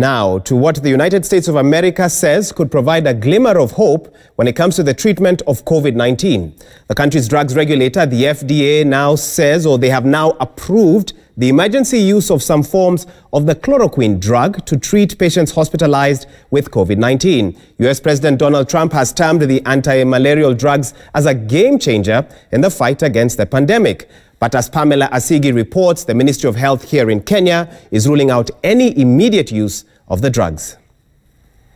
Now, to what the United States of America says could provide a glimmer of hope when it comes to the treatment of COVID-19. The country's drugs regulator, the FDA, now says, or they have now approved, the emergency use of some forms of the chloroquine drug to treat patients hospitalized with COVID-19. US President Donald Trump has termed the anti-malarial drugs as a game changer in the fight against the pandemic. But as Pamela Asigi reports, the Ministry of Health here in Kenya is ruling out any immediate use of the drugs.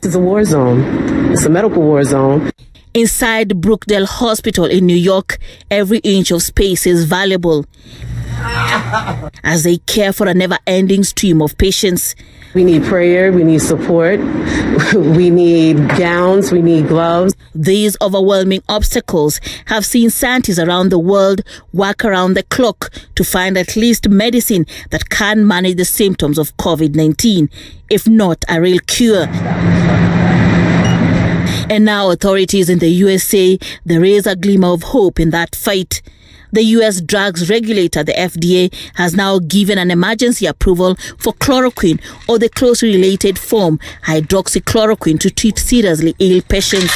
It's a war zone. It's a medical war zone. Inside Brookdale Hospital in New York, every inch of space is valuable as they care for a never-ending stream of patients. We need prayer, we need support, we need gowns, we need gloves. These overwhelming obstacles have seen scientists around the world work around the clock to find at least medicine that can manage the symptoms of COVID-19, if not a real cure. And now authorities in the US say there is a glimmer of hope in that fight. The U.S. drugs regulator, the FDA, has now given an emergency approval for chloroquine, or the closely related form, hydroxychloroquine, to treat seriously ill patients.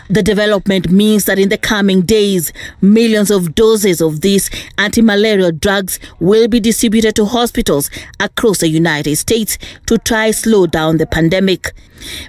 The development means that in the coming days, millions of doses of these anti-malarial drugs will be distributed to hospitals across the United States to try slow down the pandemic.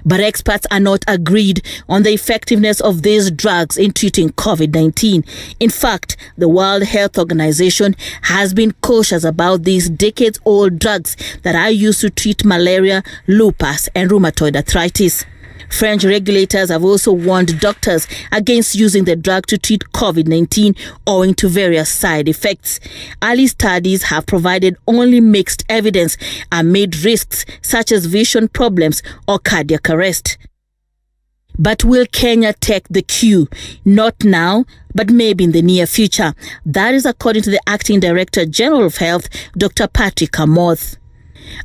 But experts are not agreed on the effectiveness of these drugs in treating COVID-19. In fact, the World Health Organization has been cautious about these decades-old drugs that are used to treat malaria, lupus, and rheumatoid arthritis. French regulators have also warned doctors against using the drug to treat COVID-19 owing to various side effects. Early studies have provided only mixed evidence amid risks such as vision problems or cardiac arrest. But will Kenya take the cue? Not now, but maybe in the near future. That is according to the Acting Director General of Health, Dr. Patrick Amoth.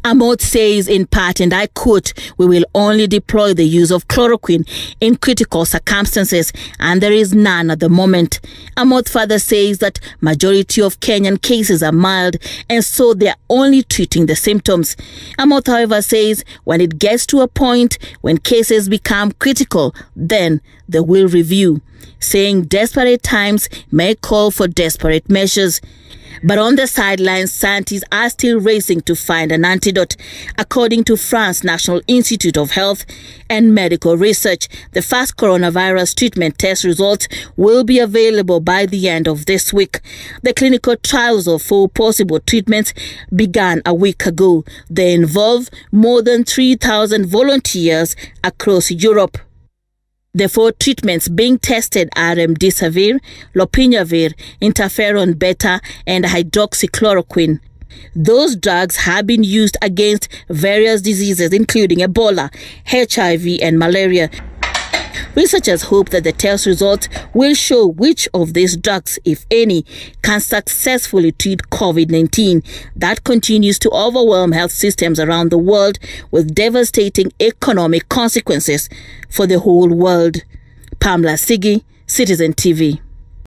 Amoth says in part, and I quote, "We will only deploy the use of chloroquine in critical circumstances, and there is none at the moment." Amoth further says that majority of Kenyan cases are mild, and so they are only treating the symptoms. Amoth, however, says when it gets to a point when cases become critical, then they will review, saying desperate times may call for desperate measures. But on the sidelines, scientists are still racing to find an antidote. According to France's National Institute of Health and Medical Research, the first coronavirus treatment test results will be available by the end of this week. The clinical trials of 4 possible treatments began a week ago. They involve more than 3,000 volunteers across Europe. The 4 treatments being tested are remdesivir, lopinavir, interferon beta, and hydroxychloroquine. Those drugs have been used against various diseases, including Ebola, HIV, and malaria. Researchers hope that the test results will show which of these drugs, if any, can successfully treat COVID-19 that continues to overwhelm health systems around the world with devastating economic consequences for the whole world. Pamela Asigi, Citizen TV.